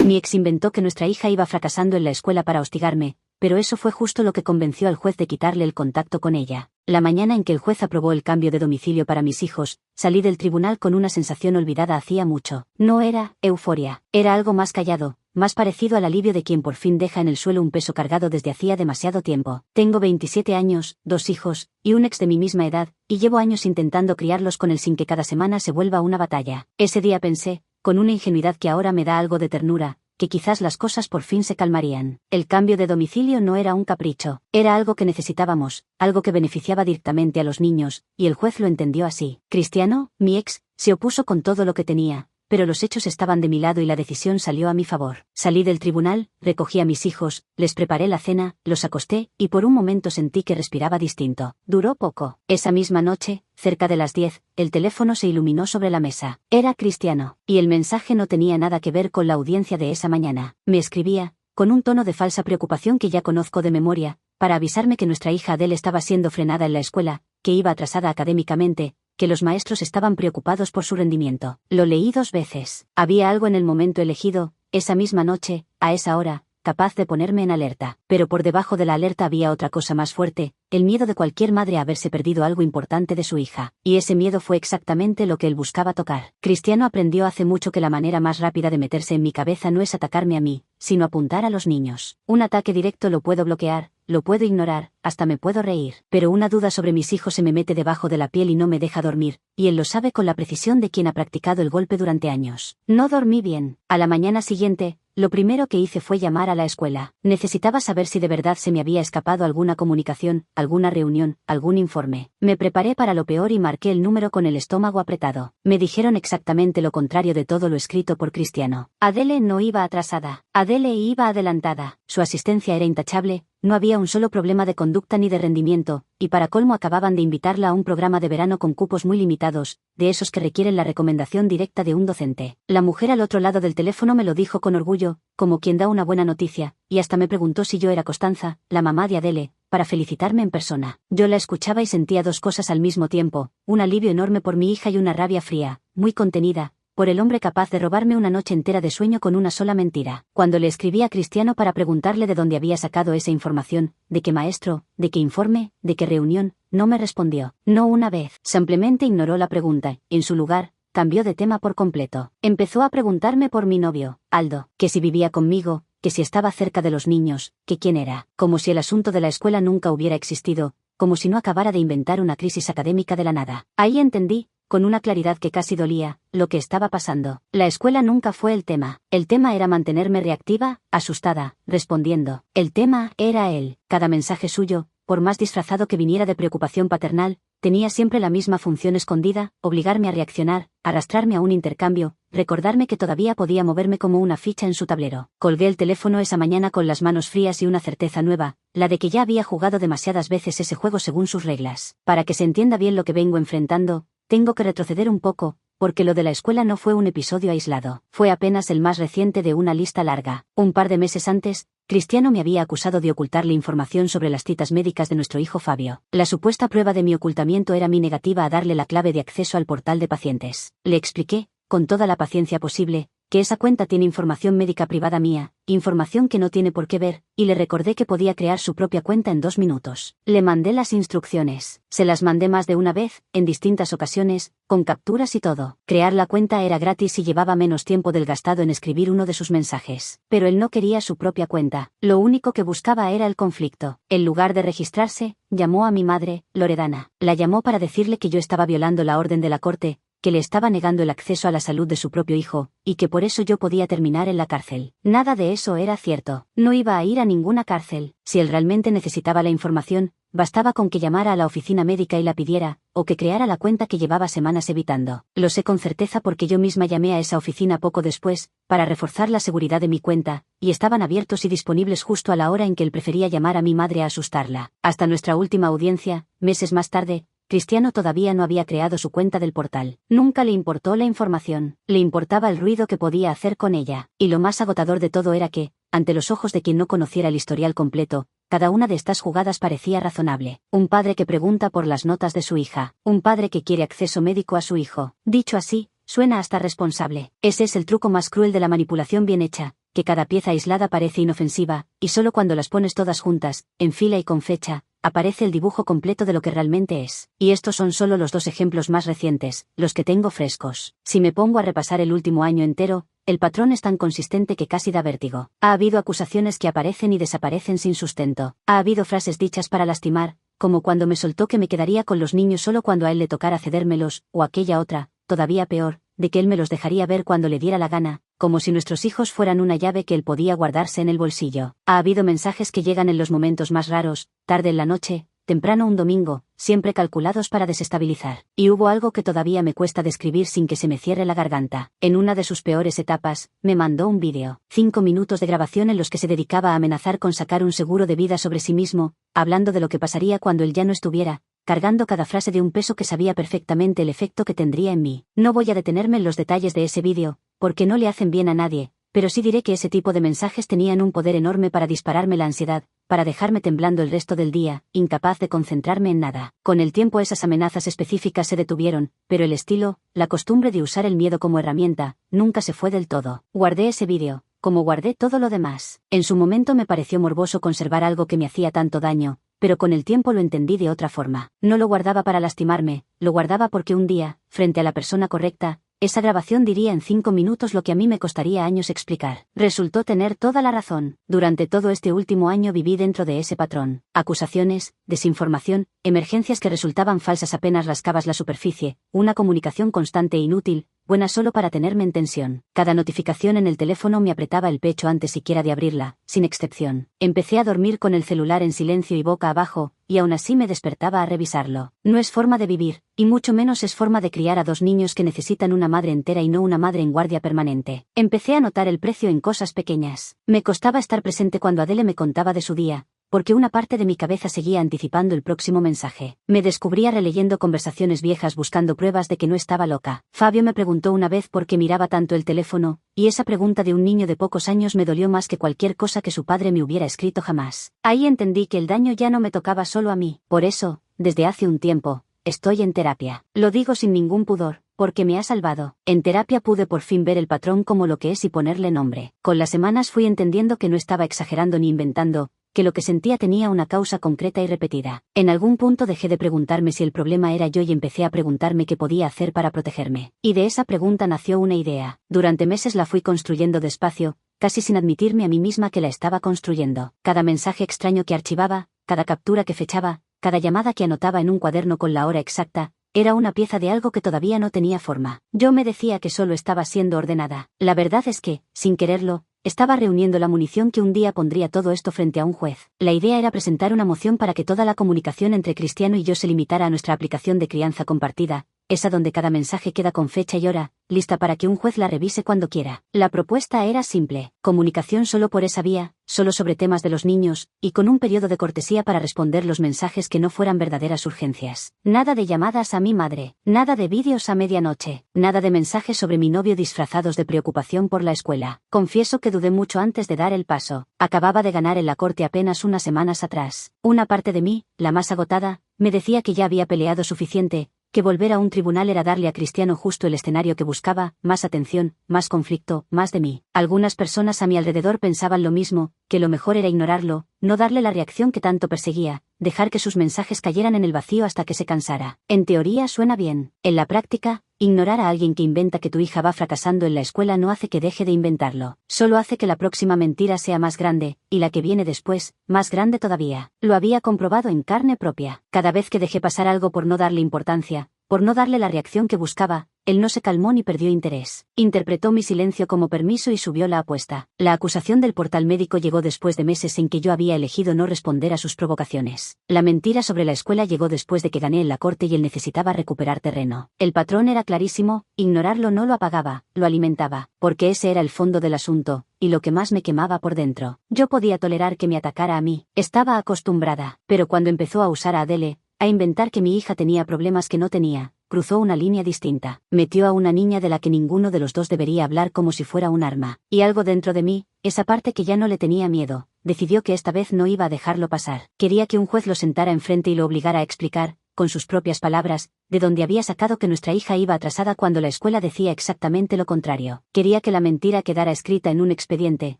Mi ex inventó que nuestra hija iba fracasando en la escuela para hostigarme, pero eso fue justo lo que convenció al juez de quitarle el contacto con ella. La mañana en que el juez aprobó el cambio de domicilio para mis hijos, salí del tribunal con una sensación olvidada hacía mucho. No era euforia, era algo más callado, más parecido al alivio de quien por fin deja en el suelo un peso cargado desde hacía demasiado tiempo. Tengo 27 años, 2 hijos, y un ex de mi misma edad, y llevo años intentando criarlos con él sin que cada semana se vuelva una batalla. Ese día pensé, con una ingenuidad que ahora me da algo de ternura, que quizás las cosas por fin se calmarían. El cambio de domicilio no era un capricho, era algo que necesitábamos, algo que beneficiaba directamente a los niños, y el juez lo entendió así. Cristiano, mi ex, se opuso con todo lo que tenía, pero los hechos estaban de mi lado y la decisión salió a mi favor. Salí del tribunal, recogí a mis hijos, les preparé la cena, los acosté, y por un momento sentí que respiraba distinto. Duró poco. Esa misma noche, cerca de las 10, el teléfono se iluminó sobre la mesa. Era Cristiano, y el mensaje no tenía nada que ver con la audiencia de esa mañana. Me escribía, con un tono de falsa preocupación que ya conozco de memoria, para avisarme que nuestra hija Adele estaba siendo frenada en la escuela, que iba atrasada académicamente, que los maestros estaban preocupados por su rendimiento. Lo leí 2 veces. Había algo en el momento elegido, esa misma noche, a esa hora, capaz de ponerme en alerta. Pero por debajo de la alerta había otra cosa más fuerte, el miedo de cualquier madre a haberse perdido algo importante de su hija. Y ese miedo fue exactamente lo que él buscaba tocar. Cristiano aprendió hace mucho que la manera más rápida de meterse en mi cabeza no es atacarme a mí, sino apuntar a los niños. Un ataque directo lo puedo bloquear, lo puedo ignorar, hasta me puedo reír. Pero una duda sobre mis hijos se me mete debajo de la piel y no me deja dormir, y él lo sabe con la precisión de quien ha practicado el golpe durante años. No dormí bien. A la mañana siguiente, lo primero que hice fue llamar a la escuela. Necesitaba saber si de verdad se me había escapado alguna comunicación, alguna reunión, algún informe. Me preparé para lo peor y marqué el número con el estómago apretado. Me dijeron exactamente lo contrario de todo lo escrito por Cristiano. Adele no iba atrasada. Adele iba adelantada. Su asistencia era intachable, no había un solo problema de conducta ni de rendimiento, y para colmo acababan de invitarla a un programa de verano con cupos muy limitados, de esos que requieren la recomendación directa de un docente. La mujer al otro lado del teléfono me lo dijo con orgullo, como quien da una buena noticia, y hasta me preguntó si yo era Constanza, la mamá de Adele, para felicitarme en persona. Yo la escuchaba y sentía 2 cosas al mismo tiempo, un alivio enorme por mi hija y una rabia fría, muy contenida, por el hombre capaz de robarme una noche entera de sueño con una sola mentira. Cuando le escribí a Cristiano para preguntarle de dónde había sacado esa información, de qué maestro, de qué informe, de qué reunión, no me respondió. No una vez. Simplemente ignoró la pregunta. En su lugar, cambió de tema por completo. Empezó a preguntarme por mi novio, Aldo, que si vivía conmigo, que si estaba cerca de los niños, que quién era. Como si el asunto de la escuela nunca hubiera existido, como si no acabara de inventar una crisis académica de la nada. Ahí entendí, con una claridad que casi dolía, lo que estaba pasando. La escuela nunca fue el tema. El tema era mantenerme reactiva, asustada, respondiendo. El tema era él. Cada mensaje suyo, por más disfrazado que viniera de preocupación paternal, tenía siempre la misma función escondida, obligarme a reaccionar, arrastrarme a un intercambio, recordarme que todavía podía moverme como una ficha en su tablero. Colgué el teléfono esa mañana con las manos frías y una certeza nueva, la de que ya había jugado demasiadas veces ese juego según sus reglas. Para que se entienda bien lo que vengo enfrentando, tengo que retroceder un poco, porque lo de la escuela no fue un episodio aislado. Fue apenas el más reciente de una lista larga. Un par de meses antes, Cristiano me había acusado de ocultarle información sobre las citas médicas de nuestro hijo Fabio. La supuesta prueba de mi ocultamiento era mi negativa a darle la clave de acceso al portal de pacientes. Le expliqué, con toda la paciencia posible, que esa cuenta tiene información médica privada mía, información que no tiene por qué ver, y le recordé que podía crear su propia cuenta en 2 minutos. Le mandé las instrucciones. Se las mandé más de una vez, en distintas ocasiones, con capturas y todo. Crear la cuenta era gratis y llevaba menos tiempo del gastado en escribir uno de sus mensajes. Pero él no quería su propia cuenta. Lo único que buscaba era el conflicto. En lugar de registrarse, llamó a mi madre, Loredana. La llamó para decirle que yo estaba violando la orden de la corte, que le estaba negando el acceso a la salud de su propio hijo, y que por eso yo podía terminar en la cárcel. Nada de eso era cierto. No iba a ir a ninguna cárcel. Si él realmente necesitaba la información, bastaba con que llamara a la oficina médica y la pidiera, o que creara la cuenta que llevaba semanas evitando. Lo sé con certeza porque yo misma llamé a esa oficina poco después, para reforzar la seguridad de mi cuenta, y estaban abiertos y disponibles justo a la hora en que él prefería llamar a mi madre a asustarla. Hasta nuestra última audiencia, meses más tarde, Cristiano todavía no había creado su cuenta del portal. Nunca le importó la información, le importaba el ruido que podía hacer con ella. Y lo más agotador de todo era que, ante los ojos de quien no conociera el historial completo, cada una de estas jugadas parecía razonable. Un padre que pregunta por las notas de su hija. Un padre que quiere acceso médico a su hijo. Dicho así, suena hasta responsable. Ese es el truco más cruel de la manipulación bien hecha, que cada pieza aislada parece inofensiva, y solo cuando las pones todas juntas, en fila y con fecha, aparece el dibujo completo de lo que realmente es. Y estos son solo los 2 ejemplos más recientes, los que tengo frescos. Si me pongo a repasar el último año entero, el patrón es tan consistente que casi da vértigo. Ha habido acusaciones que aparecen y desaparecen sin sustento. Ha habido frases dichas para lastimar, como cuando me soltó que me quedaría con los niños solo cuando a él le tocara cedérmelos, o aquella otra, todavía peor, de que él me los dejaría ver cuando le diera la gana, como si nuestros hijos fueran una llave que él podía guardarse en el bolsillo. Ha habido mensajes que llegan en los momentos más raros, tarde en la noche, temprano un domingo, siempre calculados para desestabilizar. Y hubo algo que todavía me cuesta describir sin que se me cierre la garganta. En una de sus peores etapas, me mandó un vídeo. 5 minutos de grabación en los que se dedicaba a amenazar con sacar un seguro de vida sobre sí mismo, hablando de lo que pasaría cuando él ya no estuviera, cargando cada frase de un peso que sabía perfectamente el efecto que tendría en mí. No voy a detenerme en los detalles de ese vídeo, porque no le hacen bien a nadie, pero sí diré que ese tipo de mensajes tenían un poder enorme para dispararme la ansiedad, para dejarme temblando el resto del día, incapaz de concentrarme en nada. Con el tiempo esas amenazas específicas se detuvieron, pero el estilo, la costumbre de usar el miedo como herramienta, nunca se fue del todo. Guardé ese vídeo, como guardé todo lo demás. En su momento me pareció morboso conservar algo que me hacía tanto daño, pero con el tiempo lo entendí de otra forma. No lo guardaba para lastimarme, lo guardaba porque un día, frente a la persona correcta, esa grabación diría en 5 minutos lo que a mí me costaría años explicar. Resultó tener toda la razón. Durante todo este último año viví dentro de ese patrón. Acusaciones, desinformación, emergencias que resultaban falsas apenas rascabas la superficie, una comunicación constante e inútil, buena solo para tenerme en tensión. Cada notificación en el teléfono me apretaba el pecho antes siquiera de abrirla, sin excepción. Empecé a dormir con el celular en silencio y boca abajo, y aún así me despertaba a revisarlo. No es forma de vivir, y mucho menos es forma de criar a 2 niños que necesitan una madre entera y no una madre en guardia permanente. Empecé a notar el precio en cosas pequeñas. Me costaba estar presente cuando Adele me contaba de su día, porque una parte de mi cabeza seguía anticipando el próximo mensaje. Me descubría releyendo conversaciones viejas buscando pruebas de que no estaba loca. Fabio me preguntó una vez por qué miraba tanto el teléfono, y esa pregunta de un niño de pocos años me dolió más que cualquier cosa que su padre me hubiera escrito jamás. Ahí entendí que el daño ya no me tocaba solo a mí. Por eso, desde hace un tiempo, estoy en terapia. Lo digo sin ningún pudor, porque me ha salvado. En terapia pude por fin ver el patrón como lo que es y ponerle nombre. Con las semanas fui entendiendo que no estaba exagerando ni inventando, que lo que sentía tenía una causa concreta y repetida. En algún punto dejé de preguntarme si el problema era yo y empecé a preguntarme qué podía hacer para protegerme. Y de esa pregunta nació una idea. Durante meses la fui construyendo despacio, casi sin admitirme a mí misma que la estaba construyendo. Cada mensaje extraño que archivaba, cada captura que fechaba, cada llamada que anotaba en un cuaderno con la hora exacta, era una pieza de algo que todavía no tenía forma. Yo me decía que solo estaba siendo ordenada. La verdad es que, sin quererlo, estaba reuniendo la munición que un día pondría todo esto frente a un juez. La idea era presentar una moción para que toda la comunicación entre Cristiano y yo se limitara a nuestra aplicación de crianza compartida, esa donde cada mensaje queda con fecha y hora, lista para que un juez la revise cuando quiera. La propuesta era simple: comunicación solo por esa vía, solo sobre temas de los niños, y con un periodo de cortesía para responder los mensajes que no fueran verdaderas urgencias. Nada de llamadas a mi madre, nada de vídeos a medianoche, nada de mensajes sobre mi novio disfrazados de preocupación por la escuela. Confieso que dudé mucho antes de dar el paso. Acababa de ganar en la corte apenas unas semanas atrás. Una parte de mí, la más agotada, me decía que ya había peleado suficiente, que volver a un tribunal era darle a Cristiano justo el escenario que buscaba: más atención, más conflicto, más de mí. Algunas personas a mi alrededor pensaban lo mismo, que lo mejor era ignorarlo, no darle la reacción que tanto perseguía, dejar que sus mensajes cayeran en el vacío hasta que se cansara. En teoría suena bien. En la práctica, ignorar a alguien que inventa que tu hija va fracasando en la escuela no hace que deje de inventarlo. Solo hace que la próxima mentira sea más grande, y la que viene después, más grande todavía. Lo había comprobado en carne propia. Cada vez que dejé pasar algo por no darle importancia, por no darle la reacción que buscaba, él no se calmó ni perdió interés. Interpretó mi silencio como permiso y subió la apuesta. La acusación del portal médico llegó después de meses en que yo había elegido no responder a sus provocaciones. La mentira sobre la escuela llegó después de que gané en la corte y él necesitaba recuperar terreno. El patrón era clarísimo: ignorarlo no lo apagaba, lo alimentaba, porque ese era el fondo del asunto, y lo que más me quemaba por dentro. Yo podía tolerar que me atacara a mí, estaba acostumbrada, pero cuando empezó a usar a Adele, a inventar que mi hija tenía problemas que no tenía, cruzó una línea distinta. Metió a una niña de la que ninguno de los dos debería hablar como si fuera un arma. Y algo dentro de mí, esa parte que ya no le tenía miedo, decidió que esta vez no iba a dejarlo pasar. Quería que un juez lo sentara enfrente y lo obligara a explicar, con sus propias palabras, de donde había sacado que nuestra hija iba atrasada cuando la escuela decía exactamente lo contrario. Quería que la mentira quedara escrita en un expediente,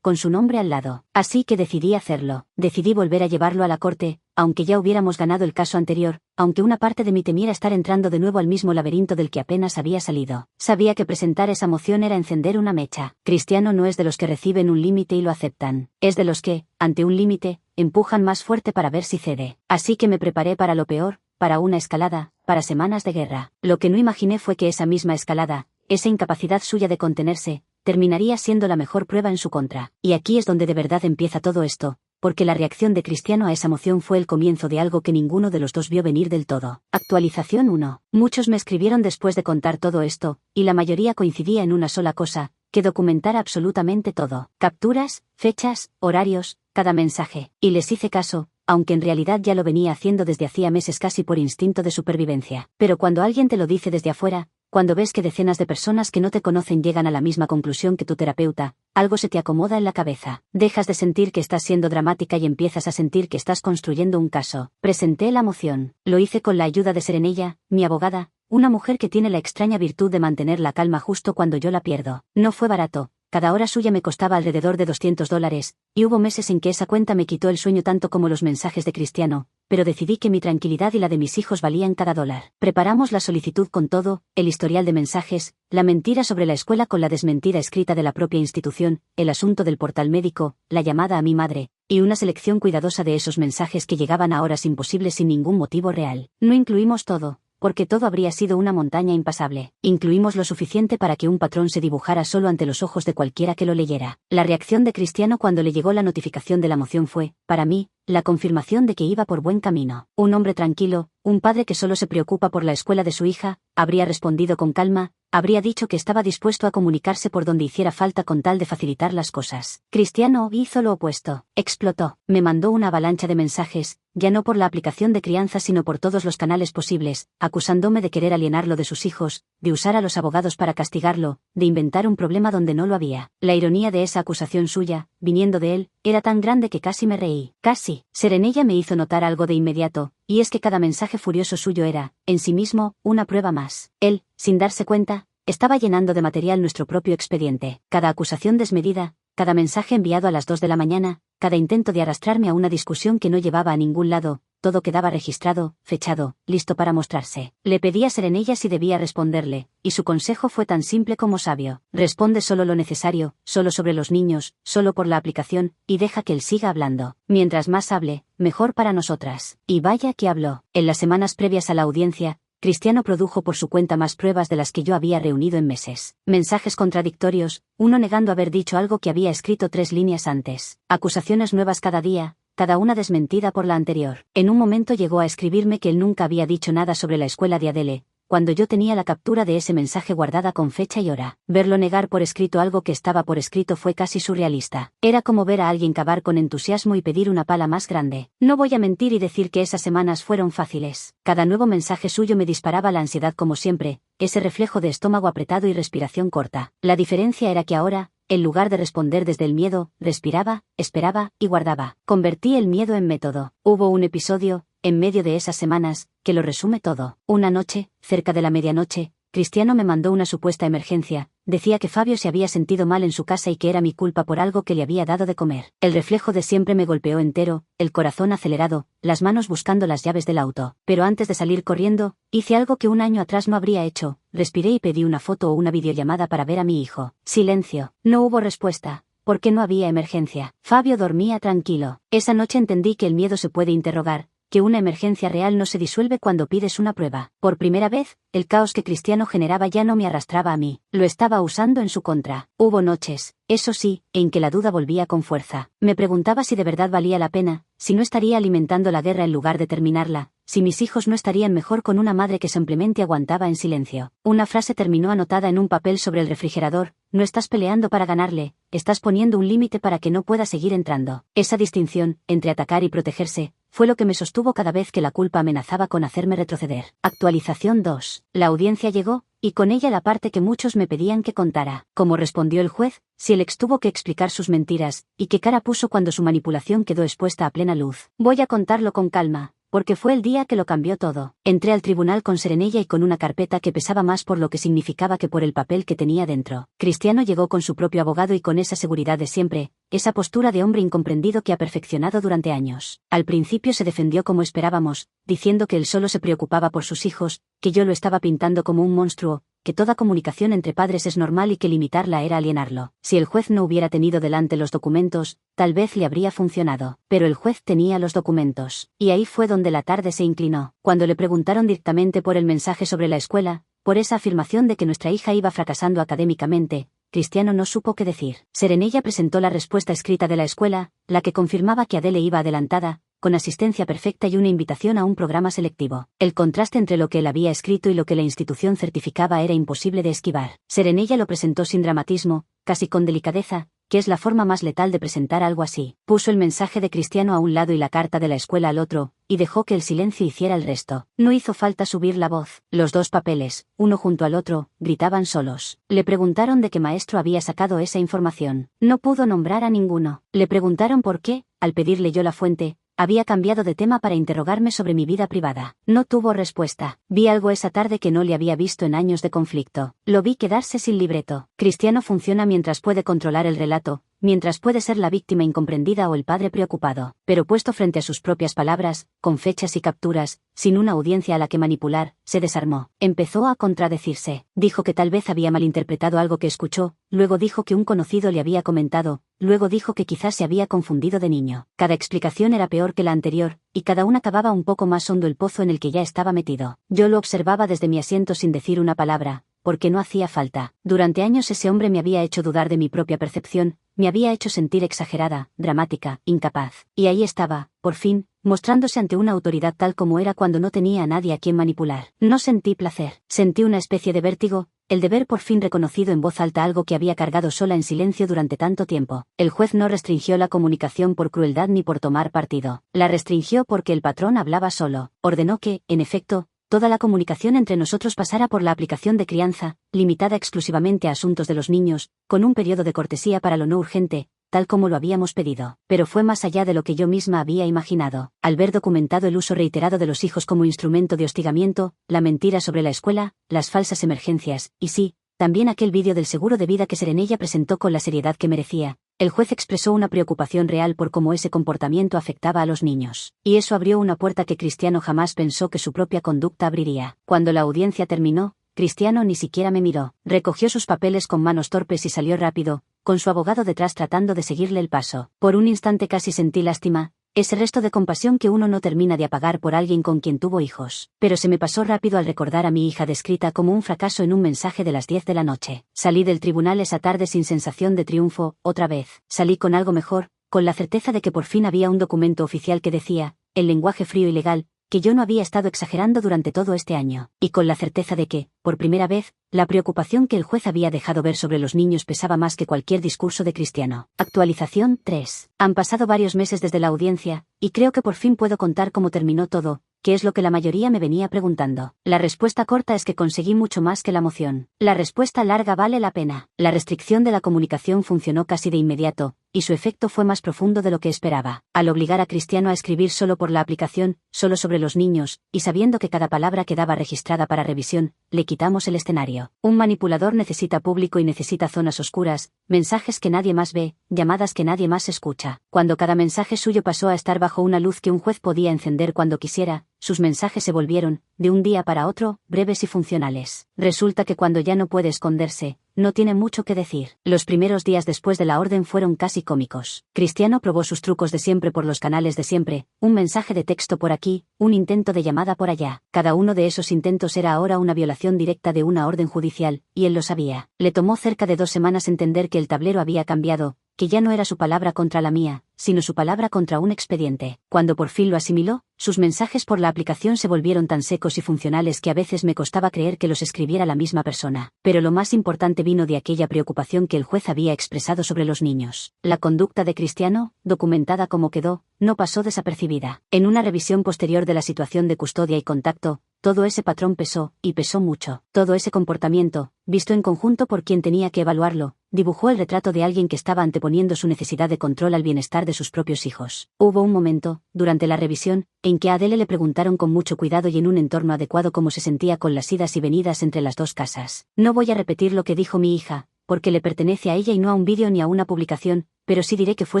con su nombre al lado. Así que decidí hacerlo. Decidí volver a llevarlo a la corte, aunque ya hubiéramos ganado el caso anterior, aunque una parte de mí temiera estar entrando de nuevo al mismo laberinto del que apenas había salido. Sabía que presentar esa moción era encender una mecha. Cristiano no es de los que reciben un límite y lo aceptan. Es de los que, ante un límite, empujan más fuerte para ver si cede. Así que me preparé para lo peor, para una escalada, para semanas de guerra. Lo que no imaginé fue que esa misma escalada, esa incapacidad suya de contenerse, terminaría siendo la mejor prueba en su contra. Y aquí es donde de verdad empieza todo esto, porque la reacción de Cristiano a esa moción fue el comienzo de algo que ninguno de los dos vio venir del todo. Actualización 1. Muchos me escribieron después de contar todo esto, y la mayoría coincidía en una sola cosa, que documentara absolutamente todo. Capturas, fechas, horarios, cada mensaje. Y les hice caso, aunque en realidad ya lo venía haciendo desde hacía meses casi por instinto de supervivencia. Pero cuando alguien te lo dice desde afuera, cuando ves que decenas de personas que no te conocen llegan a la misma conclusión que tu terapeuta, algo se te acomoda en la cabeza. Dejas de sentir que estás siendo dramática y empiezas a sentir que estás construyendo un caso. Presenté la moción. Lo hice con la ayuda de Serenella, mi abogada, una mujer que tiene la extraña virtud de mantener la calma justo cuando yo la pierdo. No fue barato. Cada hora suya me costaba alrededor de $200, y hubo meses en que esa cuenta me quitó el sueño tanto como los mensajes de Cristiano, pero decidí que mi tranquilidad y la de mis hijos valían cada dólar. Preparamos la solicitud con todo, el historial de mensajes, la mentira sobre la escuela con la desmentida escrita de la propia institución, el asunto del portal médico, la llamada a mi madre, y una selección cuidadosa de esos mensajes que llegaban a horas imposibles sin ningún motivo real. No incluimos todo, porque todo habría sido una montaña impasable. Incluimos lo suficiente para que un patrón se dibujara solo ante los ojos de cualquiera que lo leyera. La reacción de Cristiano cuando le llegó la notificación de la moción fue, para mí, la confirmación de que iba por buen camino. Un hombre tranquilo, un padre que solo se preocupa por la escuela de su hija, habría respondido con calma, habría dicho que estaba dispuesto a comunicarse por donde hiciera falta con tal de facilitar las cosas. Cristiano hizo lo opuesto. Explotó. Me mandó una avalancha de mensajes, ya no por la aplicación de crianza sino por todos los canales posibles, acusándome de querer alienarlo de sus hijos, de usar a los abogados para castigarlo, de inventar un problema donde no lo había. La ironía de esa acusación suya, viniendo de él, era tan grande que casi me reí. Casi. Serenella me hizo notar algo de inmediato, y es que cada mensaje furioso suyo era, en sí mismo, una prueba más. Él, sin darse cuenta, estaba llenando de material nuestro propio expediente. Cada acusación desmedida, cada mensaje enviado a las 2 de la mañana, cada intento de arrastrarme a una discusión que no llevaba a ningún lado, todo quedaba registrado, fechado, listo para mostrarse. Le pedí a Serenella si debía responderle, y su consejo fue tan simple como sabio. Responde solo lo necesario, solo sobre los niños, solo por la aplicación, y deja que él siga hablando. Mientras más hable, mejor para nosotras. Y vaya que habló. En las semanas previas a la audiencia, Cristiano produjo por su cuenta más pruebas de las que yo había reunido en meses. Mensajes contradictorios, uno negando haber dicho algo que había escrito 3 líneas antes. Acusaciones nuevas cada día, cada una desmentida por la anterior. En un momento llegó a escribirme que él nunca había dicho nada sobre la escuela de Adele, cuando yo tenía la captura de ese mensaje guardada con fecha y hora. Verlo negar por escrito algo que estaba por escrito fue casi surrealista. Era como ver a alguien cavar con entusiasmo y pedir una pala más grande. No voy a mentir y decir que esas semanas fueron fáciles. Cada nuevo mensaje suyo me disparaba la ansiedad como siempre, ese reflejo de estómago apretado y respiración corta. La diferencia era que ahora, en lugar de responder desde el miedo, respiraba, esperaba y guardaba. Convertí el miedo en método. Hubo un episodio, en medio de esas semanas, que lo resume todo. Una noche, cerca de la medianoche, Cristiano me mandó una supuesta emergencia. Decía que Fabio se había sentido mal en su casa y que era mi culpa por algo que le había dado de comer. El reflejo de siempre me golpeó entero, el corazón acelerado, las manos buscando las llaves del auto. Pero antes de salir corriendo, hice algo que un año atrás no habría hecho. Respiré y pedí una foto o una videollamada para ver a mi hijo. Silencio. No hubo respuesta. Porque no había emergencia. Fabio dormía tranquilo. Esa noche entendí que el miedo se puede interrogar, que una emergencia real no se disuelve cuando pides una prueba. Por primera vez, el caos que Cristiano generaba ya no me arrastraba a mí, lo estaba usando en su contra. Hubo noches, eso sí, en que la duda volvía con fuerza. Me preguntaba si de verdad valía la pena, si no estaría alimentando la guerra en lugar de terminarla, si mis hijos no estarían mejor con una madre que simplemente aguantaba en silencio. Una frase terminó anotada en un papel sobre el refrigerador: no estás peleando para ganarle, estás poniendo un límite para que no pueda seguir entrando. Esa distinción, entre atacar y protegerse, fue lo que me sostuvo cada vez que la culpa amenazaba con hacerme retroceder. Actualización 2. La audiencia llegó, y con ella la parte que muchos me pedían que contara. ¿Cómo respondió el juez? Si el ex tuvo que explicar sus mentiras, y qué cara puso cuando su manipulación quedó expuesta a plena luz. Voy a contarlo con calma, porque fue el día que lo cambió todo. Entré al tribunal con Serenella y con una carpeta que pesaba más por lo que significaba que por el papel que tenía dentro. Cristiano llegó con su propio abogado y con esa seguridad de siempre, esa postura de hombre incomprendido que ha perfeccionado durante años. Al principio se defendió como esperábamos, diciendo que él solo se preocupaba por sus hijos, que yo lo estaba pintando como un monstruo, que toda comunicación entre padres es normal y que limitarla era alienarlo. Si el juez no hubiera tenido delante los documentos, tal vez le habría funcionado. Pero el juez tenía los documentos. Y ahí fue donde la tarde se inclinó. Cuando le preguntaron directamente por el mensaje sobre la escuela, por esa afirmación de que nuestra hija iba fracasando académicamente, Cristiano no supo qué decir. Serenella presentó la respuesta escrita de la escuela, la que confirmaba que Adele iba adelantada, con asistencia perfecta y una invitación a un programa selectivo. El contraste entre lo que él había escrito y lo que la institución certificaba era imposible de esquivar. Serenella lo presentó sin dramatismo, casi con delicadeza, que es la forma más letal de presentar algo así. Puso el mensaje de Cristiano a un lado y la carta de la escuela al otro, y dejó que el silencio hiciera el resto. No hizo falta subir la voz. Los dos papeles, uno junto al otro, gritaban solos. Le preguntaron de qué maestro había sacado esa información. No pudo nombrar a ninguno. Le preguntaron por qué, al pedirle yo la fuente, había cambiado de tema para interrogarme sobre mi vida privada. No tuvo respuesta. Vi algo esa tarde que no le había visto en años de conflicto. Lo vi quedarse sin libreto. Cristiano funciona mientras puede controlar el relato, mientras puede ser la víctima incomprendida o el padre preocupado. Pero puesto frente a sus propias palabras, con fechas y capturas, sin una audiencia a la que manipular, se desarmó. Empezó a contradecirse. Dijo que tal vez había malinterpretado algo que escuchó, luego dijo que un conocido le había comentado, luego dijo que quizás se había confundido de niño. Cada explicación era peor que la anterior, y cada una cavaba un poco más hondo el pozo en el que ya estaba metido. Yo lo observaba desde mi asiento sin decir una palabra, porque no hacía falta. Durante años ese hombre me había hecho dudar de mi propia percepción, me había hecho sentir exagerada, dramática, incapaz. Y ahí estaba, por fin, mostrándose ante una autoridad tal como era cuando no tenía a nadie a quien manipular. No sentí placer, sentí una especie de vértigo, el de ver por fin reconocido en voz alta algo que había cargado sola en silencio durante tanto tiempo. El juez no restringió la comunicación por crueldad ni por tomar partido. La restringió porque el patrón hablaba solo. Ordenó que, en efecto, toda la comunicación entre nosotros pasara por la aplicación de crianza, limitada exclusivamente a asuntos de los niños, con un periodo de cortesía para lo no urgente, tal como lo habíamos pedido. Pero fue más allá de lo que yo misma había imaginado. Al ver documentado el uso reiterado de los hijos como instrumento de hostigamiento, la mentira sobre la escuela, las falsas emergencias, y sí, también aquel vídeo del seguro de vida que Serenella presentó con la seriedad que merecía, el juez expresó una preocupación real por cómo ese comportamiento afectaba a los niños. Y eso abrió una puerta que Cristiano jamás pensó que su propia conducta abriría. Cuando la audiencia terminó, Cristiano ni siquiera me miró. Recogió sus papeles con manos torpes y salió rápido, con su abogado detrás tratando de seguirle el paso. Por un instante casi sentí lástima, ese resto de compasión que uno no termina de apagar por alguien con quien tuvo hijos. Pero se me pasó rápido al recordar a mi hija descrita como un fracaso en un mensaje de las 10 de la noche. Salí del tribunal esa tarde sin sensación de triunfo, otra vez. Salí con algo mejor, con la certeza de que por fin había un documento oficial que decía, en lenguaje frío y legal, que yo no había estado exagerando durante todo este año, y con la certeza de que, por primera vez, la preocupación que el juez había dejado ver sobre los niños pesaba más que cualquier discurso de Cristiano. Actualización 3. Han pasado varios meses desde la audiencia, y creo que por fin puedo contar cómo terminó todo, que es lo que la mayoría me venía preguntando. La respuesta corta es que conseguí mucho más que la moción. La respuesta larga vale la pena. La restricción de la comunicación funcionó casi de inmediato, y su efecto fue más profundo de lo que esperaba. Al obligar a Cristiano a escribir solo por la aplicación, solo sobre los niños, y sabiendo que cada palabra quedaba registrada para revisión, le quitamos el escenario. Un manipulador necesita público y necesita zonas oscuras, mensajes que nadie más ve, llamadas que nadie más escucha. Cuando cada mensaje suyo pasó a estar bajo una luz que un juez podía encender cuando quisiera, sus mensajes se volvieron, de un día para otro, breves y funcionales. Resulta que cuando ya no puede esconderse, no tiene mucho que decir. Los primeros días después de la orden fueron casi cómicos. Cristiano probó sus trucos de siempre por los canales de siempre, un mensaje de texto por aquí, un intento de llamada por allá. Cada uno de esos intentos era ahora una violación directa de una orden judicial, y él lo sabía. Le tomó cerca de 2 semanas entender que el tablero había cambiado, que ya no era su palabra contra la mía, sino su palabra contra un expediente. Cuando por fin lo asimiló, sus mensajes por la aplicación se volvieron tan secos y funcionales que a veces me costaba creer que los escribiera la misma persona. Pero lo más importante vino de aquella preocupación que el juez había expresado sobre los niños. La conducta de Cristiano, documentada como quedó, no pasó desapercibida. En una revisión posterior de la situación de custodia y contacto, Todo ese patrón pesó, y pesó mucho. Todo ese comportamiento, visto en conjunto por quien tenía que evaluarlo, dibujó el retrato de alguien que estaba anteponiendo su necesidad de control al bienestar de sus propios hijos. Hubo un momento, durante la revisión, en que a Adele le preguntaron con mucho cuidado y en un entorno adecuado cómo se sentía con las idas y venidas entre las dos casas. No voy a repetir lo que dijo mi hija, porque le pertenece a ella y no a un vídeo ni a una publicación, pero sí diré que fue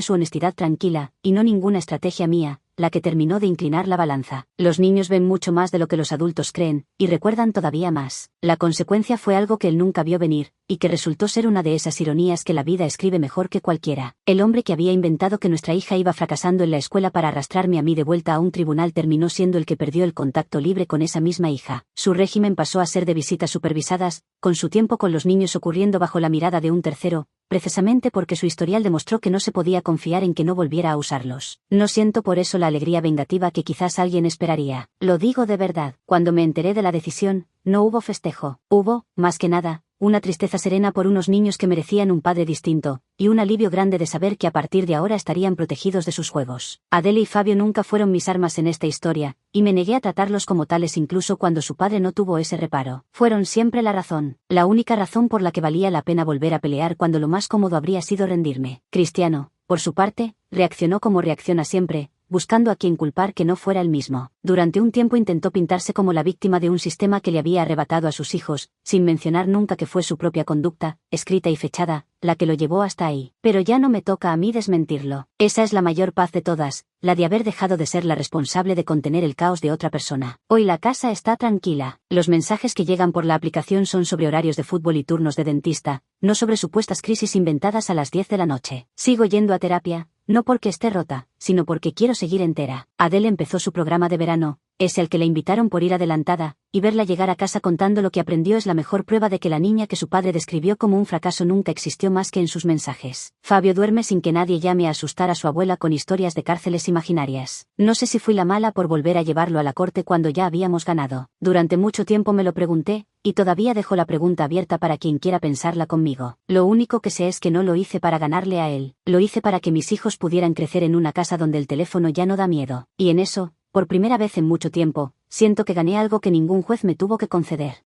su honestidad tranquila, y no ninguna estrategia mía, la que terminó de inclinar la balanza. Los niños ven mucho más de lo que los adultos creen, y recuerdan todavía más. La consecuencia fue algo que él nunca vio venir, y que resultó ser una de esas ironías que la vida escribe mejor que cualquiera. El hombre que había inventado que nuestra hija iba fracasando en la escuela para arrastrarme a mí de vuelta a un tribunal terminó siendo el que perdió el contacto libre con esa misma hija. Su régimen pasó a ser de visitas supervisadas, con su tiempo con los niños ocurriendo bajo la mirada de un tercero, precisamente porque su historial demostró que no se podía confiar en que no volviera a usarlos. No siento por eso la alegría vengativa que quizás alguien esperaría. Lo digo de verdad. Cuando me enteré de la decisión, no hubo festejo. Hubo, más que nada, una tristeza serena por unos niños que merecían un padre distinto, y un alivio grande de saber que a partir de ahora estarían protegidos de sus juegos. Adele y Fabio nunca fueron mis armas en esta historia, y me negué a tratarlos como tales incluso cuando su padre no tuvo ese reparo. Fueron siempre la razón, la única razón por la que valía la pena volver a pelear cuando lo más cómodo habría sido rendirme. Cristiano, por su parte, reaccionó como reacciona siempre, buscando a quien culpar que no fuera él mismo. Durante un tiempo intentó pintarse como la víctima de un sistema que le había arrebatado a sus hijos, sin mencionar nunca que fue su propia conducta, escrita y fechada, la que lo llevó hasta ahí. Pero ya no me toca a mí desmentirlo. Esa es la mayor paz de todas, la de haber dejado de ser la responsable de contener el caos de otra persona. Hoy la casa está tranquila. Los mensajes que llegan por la aplicación son sobre horarios de fútbol y turnos de dentista, no sobre supuestas crisis inventadas a las 10 de la noche. Sigo yendo a terapia, no porque esté rota, sino porque quiero seguir entera. Adele empezó su programa de verano, ese al que le invitaron por ir adelantada, y verla llegar a casa contando lo que aprendió es la mejor prueba de que la niña que su padre describió como un fracaso nunca existió más que en sus mensajes. Fabio duerme sin que nadie llame a asustar a su abuela con historias de cárceles imaginarias. No sé si fui la mala por volver a llevarlo a la corte cuando ya habíamos ganado. Durante mucho tiempo me lo pregunté, y todavía dejo la pregunta abierta para quien quiera pensarla conmigo. Lo único que sé es que no lo hice para ganarle a él, lo hice para que mis hijos pudieran crecer en una casa donde el teléfono ya no da miedo. Y en eso, por primera vez en mucho tiempo, siento que gané algo que ningún juez me tuvo que conceder.